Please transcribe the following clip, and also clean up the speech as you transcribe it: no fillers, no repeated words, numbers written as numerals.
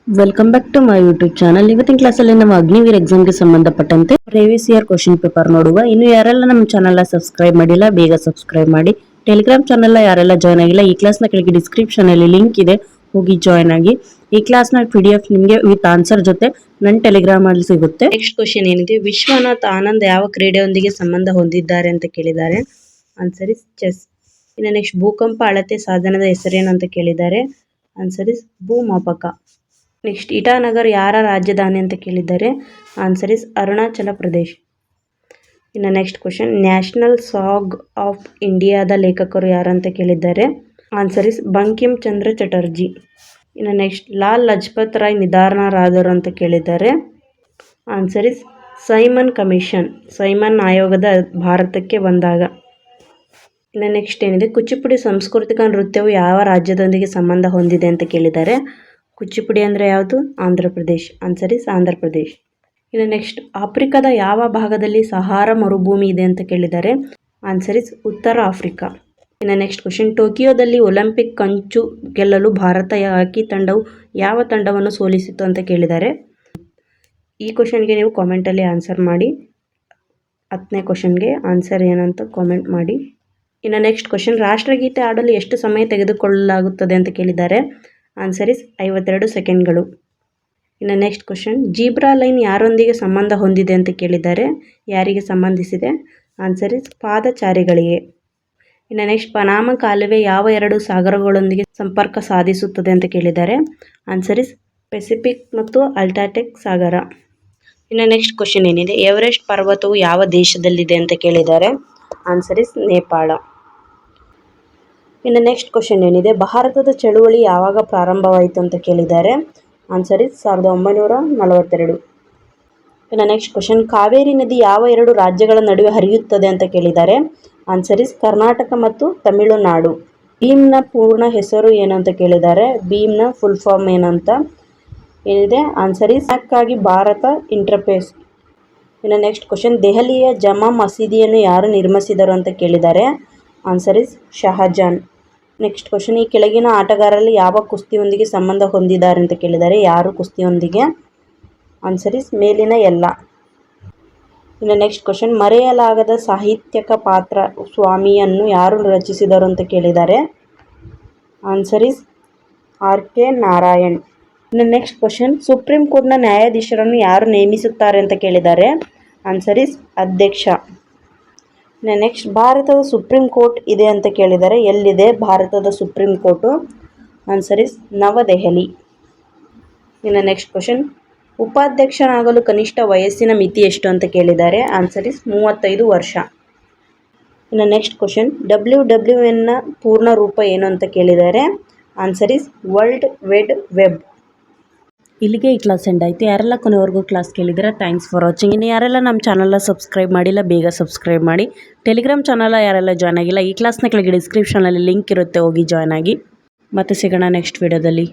Welcome back to my YouTube channel. ಇವತ್ತಿನ ಕ್ಲಾಸಲ್ಲಿ ನಾವು ಅಗ್ನಿವೀರ್ ಎಕ್ಸಾಮ್ಗೆ ಸಂಬಂಧಪಟ್ಟಂತೆ ಪ್ರೀವಿಯಸ್ ಇಯರ್ ಕ್ವಶನ್ ಪೇಪರ್ ನೋಡುವ. ಇನ್ನು ಯಾರೆಲ್ಲ ನಮ್ಮ ಚಾನಲ್ ಸಬ್ಸ್ಕ್ರೈಬ್ ಮಾಡಿಲ್ಲ ಬೇಗ ಸಬ್ಸ್ಕ್ರೈಬ್ ಮಾಡಿ. ಟೆಲಿಗ್ರಾಮ್ ಚಾನಲ್ ಯಾರೆಲ್ಲ ಜಾಯ್ನ್ ಆಗಿಲ್ಲ, ಈ ಕ್ಲಾಸ್ನ ಕೆಳಗೆ ಡಿಸ್ಕ್ರಿಪ್ಷನ್ ಅಲ್ಲಿ ಲಿಂಕ್ ಇದೆ, ಹೋಗಿ ಜಾಯ್ನ್ ಆಗಿ. ಈ ಕ್ಲಾಸ್ನ PDF ನಿಮಗೆ ವಿತ್ ಆನ್ಸರ್ ಜೊತೆ ನನ್ನ ಟೆಲಿಗ್ರಾಮ್ ಅಲ್ಲಿ ಸಿಗುತ್ತೆ. ನೆಕ್ಸ್ಟ್ ಕ್ವಶನ್ ಏನಿದೆ, ವಿಶ್ವನಾಥ್ ಆನಂದ್ ಯಾವ ಕ್ರೀಡೆಯೊಂದಿಗೆ ಸಂಬಂಧ ಹೊಂದಿದ್ದಾರೆ ಅಂತ ಕೇಳಿದ್ದಾರೆ. Answer is chess. ಇನ್ನು ನೆಕ್ಸ್ಟ್, ಭೂಕಂಪ ಅಳತೆ ಸಾಧನದ ಹೆಸರೇನು ಅಂತ ಕೇಳಿದ್ದಾರೆ. ಆನ್ಸರ್ ಇಸ್ ಭೂಮಾಪಕ. ನೆಕ್ಸ್ಟ್, ಇಟಾನಗರ್ ಯಾರ ರಾಜಧಾನಿ ಅಂತ ಕೇಳಿದ್ದಾರೆ. Answer is Arunachal Pradesh. ಇನ್ನು next question, national song of ಇಂಡಿಯಾದ ಲೇಖಕರು ಯಾರು ಅಂತ ಕೇಳಿದ್ದಾರೆ. Answer is Bankim Chandra Chatterjee. ಇನ್ನು ನೆಕ್ಸ್ಟ್, ಲಾಲ್ ಲಜಪತ್ ರಾಯ್ ನಿಧನರಾದರು ಅಂತ ಕೇಳಿದ್ದಾರೆ. Answer is Simon commission, Simon ಆಯೋಗದ ಭಾರತಕ್ಕೆ ಬಂದಾಗ. ಇನ್ನು ನೆಕ್ಸ್ಟ್ ಏನಿದೆ, ಕುಚಿಪುಡಿ ಸಾಂಸ್ಕೃತಿಕ ನೃತ್ಯವು ಯಾವ ರಾಜ್ಯದೊಂದಿಗೆ ಸಂಬಂಧ ಹೊಂದಿದೆ ಅಂತ ಕೇಳಿದ್ದಾರೆ. ಕುಚಿಪುಡಿ ಅಂದರೆ ಯಾವುದು? ಆಂಧ್ರ ಪ್ರದೇಶ್. Answer is Andhra Pradesh. ಇನ್ನು ನೆಕ್ಸ್ಟ್, ಆಫ್ರಿಕಾದ ಯಾವ ಭಾಗದಲ್ಲಿ ಸಹಾರಾ ಮರುಭೂಮಿ ಇದೆ ಅಂತ ಕೇಳಿದ್ದಾರೆ. ಆನ್ಸರ್ ಇಸ್ ಉತ್ತರ ಆಫ್ರಿಕಾ. ಇನ್ನು ನೆಕ್ಸ್ಟ್ ಕ್ವಶನ್, ಟೋಕಿಯೋದಲ್ಲಿ ಒಲಿಂಪಿಕ್ ಕಂಚು ಗೆಲ್ಲಲು ಭಾರತ ಹಾಕಿ ತಂಡವು ಯಾವ ತಂಡವನ್ನು ಸೋಲಿಸಿತು ಅಂತ ಕೇಳಿದ್ದಾರೆ. ಈ ಕ್ವಶನ್ಗೆ ನೀವು ಕಾಮೆಂಟಲ್ಲಿ ಆನ್ಸರ್ ಮಾಡಿ. 10ನೇ ಕ್ವಶನ್ಗೆ ಆನ್ಸರ್ ಏನಂತ ಕಾಮೆಂಟ್ ಮಾಡಿ. ಇನ್ನು ನೆಕ್ಸ್ಟ್ ಕ್ವಶನ್, ರಾಷ್ಟ್ರಗೀತೆ ಆಡಲು ಎಷ್ಟು ಸಮಯ ತೆಗೆದುಕೊಳ್ಳಲಾಗುತ್ತದೆ ಅಂತ ಕೇಳಿದ್ದಾರೆ. ಆನ್ಸರ್ ಇಸ್ 52 ಸೆಕೆಂಡ್ಗಳು. ಇನ್ನು ನೆಕ್ಸ್ಟ್ ಕ್ವಶನ್, ಜೀಬ್ರಾ ಲೈನ್ ಯಾರೊಂದಿಗೆ ಸಂಬಂಧ ಹೊಂದಿದೆ ಅಂತ ಕೇಳಿದ್ದಾರೆ. ಯಾರಿಗೆ ಸಂಬಂಧಿಸಿದೆ? ಆನ್ಸರ್ ಇಸ್ ಪಾದಚಾರಿಗಳಿಗೆ. ಇನ್ನು ನೆಕ್ಸ್ಟ್, ಪನಾಮ ಕಾಲುವೆ ಯಾವ 2 ಸಾಗರಗಳೊಂದಿಗೆ ಸಂಪರ್ಕ ಸಾಧಿಸುತ್ತದೆ ಅಂತ ಕೇಳಿದ್ದಾರೆ. ಆನ್ಸರ್ ಇಸ್ ಪೆಸಿಫಿಕ್ ಮತ್ತು ಅಟ್ಲಾಂಟಿಕ್ ಸಾಗರ. ಇನ್ನು ನೆಕ್ಸ್ಟ್ ಕ್ವಶನ್ ಏನಿದೆ, ಎವರೆಸ್ಟ್ ಪರ್ವತವು ಯಾವ ದೇಶದಲ್ಲಿದೆ ಅಂತ ಕೇಳಿದ್ದಾರೆ. Answer is Nepal. ಇನ್ನು ನೆಕ್ಸ್ಟ್ ಕ್ವಶನ್ ಏನಿದೆ, ಭಾರತದ ಚಳುವಳಿ ಯಾವಾಗ ಪ್ರಾರಂಭವಾಯಿತು ಅಂತ ಕೇಳಿದ್ದಾರೆ. Answer is 1942. ಇನ್ನು ನೆಕ್ಸ್ಟ್ ಕ್ವಶನ್, ಕಾವೇರಿ ನದಿ ಯಾವ 2 ರಾಜ್ಯಗಳ ನಡುವೆ ಹರಿಯುತ್ತದೆ ಅಂತ ಕೇಳಿದ್ದಾರೆ. ಆನ್ಸರ್ ಇಸ್ ಕರ್ನಾಟಕ ಮತ್ತು ತಮಿಳುನಾಡು. ಭೀಮ್ನ ಪೂರ್ಣ ಹೆಸರು ಏನು ಅಂತ ಕೇಳಿದ್ದಾರೆ. ಭೀಮ್ನ ಫುಲ್ ಫಾರ್ಮ್ ಏನಂತ ಏನಿದೆ. ಆನ್ಸರ್ ಇಸ್ ಕ್ಕಾಗಿ ಭಾರತ ಇಂಟರ್ಫೇಸ್. ಇನ್ನು ನೆಕ್ಸ್ಟ್ ಕ್ವಶನ್, ದೆಹಲಿಯ ಜಮಾ ಮಸೀದಿಯನ್ನು ಯಾರು ನಿರ್ಮಿಸಿದರು ಅಂತ ಕೇಳಿದ್ದಾರೆ. Answer is Shahjahan. Next question, ಈ ಕೆಳಗಿನ ಆಟಗಾರರಲ್ಲಿ ಯಾವ ಕುಸ್ತಿಯೊಂದಿಗೆ ಸಂಬಂಧ ಹೊಂದಿದ್ದಾರೆ ಅಂತ ಕೇಳಿದ್ದಾರೆ. ಯಾರು ಕುಸ್ತಿಯೊಂದಿಗೆ? ಆನ್ಸರ್ ಇಸ್ ಮೇಲಿನ ಎಲ್ಲ. ಇನ್ನು ನೆಕ್ಸ್ಟ್ ಕ್ವಶನ್, ಮರೆಯಲಾಗದ ಸಾಹಿತ್ಯಕ ಪಾತ್ರ ಸ್ವಾಮಿಯನ್ನು ಯಾರು ರಚಿಸಿದರು ಅಂತ ಕೇಳಿದ್ದಾರೆ. Answer is RK Narayan. ಇನ್ನು ನೆಕ್ಸ್ಟ್ ಕ್ವಶನ್, ಸುಪ್ರೀಂ ಕೋರ್ಟ್ನ ನ್ಯಾಯಾಧೀಶರನ್ನು ಯಾರು ನೇಮಿಸುತ್ತಾರೆ ಅಂತ ಕೇಳಿದ್ದಾರೆ. ಆನ್ಸರ್ ಇಸ್ ಅಧ್ಯಕ್ಷ. ನೆಕ್ಸ್ಟ್, ಭಾರತದ ಸುಪ್ರೀಂ ಕೋರ್ಟ್ ಇದೆ ಅಂತ ಕೇಳಿದರೆ. ಎಲ್ಲಿದೆ ಭಾರತದ ಸುಪ್ರೀಂ ಕೋರ್ಟು? ಆನ್ಸರ್ ಇಸ್ ನವದೆಹಲಿ. ಇನ್ನು ನೆಕ್ಸ್ಟ್ ಕ್ವಶನ್, ಉಪಾಧ್ಯಕ್ಷನಾಗಲು ಕನಿಷ್ಠ ವಯಸ್ಸಿನ ಮಿತಿ ಎಷ್ಟು ಅಂತ ಕೇಳಿದ್ದಾರೆ. ಆನ್ಸರ್ ಇಸ್ 35 ವರ್ಷ. ಇನ್ನು ನೆಕ್ಸ್ಟ್ ಕ್ವಶನ್, WWNನ ಪೂರ್ಣ ರೂಪ ಏನು ಅಂತ ಕೇಳಿದ್ದಾರೆ. Answer is world wide web. ಇಲ್ಲಿಗೆ ಈ ಕ್ಲಾಸ್ ಎಂಡ್ ಆಯಿತು. ಯಾರೆಲ್ಲ ಕೊನೆವರೆಗೂ ಕ್ಲಾಸ್ ಕೇಳಿದರೆ ಥ್ಯಾಂಕ್ಸ್ ಫಾರ್ ವಾಚಿಂಗ್. ಇನ್ನು ಯಾರೆಲ್ಲ ನಮ್ಮ ಚಾನಲ್ನ ಸಬ್ಸ್ಕ್ರೈಬ್ ಮಾಡಿಲ್ಲ ಬೇಗ ಸಬ್ಸ್ಕ್ರೈಬ್ ಮಾಡಿ. ಟೆಲಿಗ್ರಾಮ್ ಚಾನಲ್ ಯಾರೆಲ್ಲ ಜಾಯ್ನ್ ಆಗಿಲ್ಲ, ಈ ಕ್ಲಾಸ್ನ ಕೆಳಗೆ ಡಿಸ್ಕ್ರಿಪ್ಷನಲ್ಲಿ ಲಿಂಕ್ ಇರುತ್ತೆ, ಹೋಗಿ ಜಾಯ್ನ್ ಆಗಿ. ಮತ್ತೆ ಸಿಗೋಣ ನೆಕ್ಸ್ಟ್ ವಿಡಿಯೋದಲ್ಲಿ.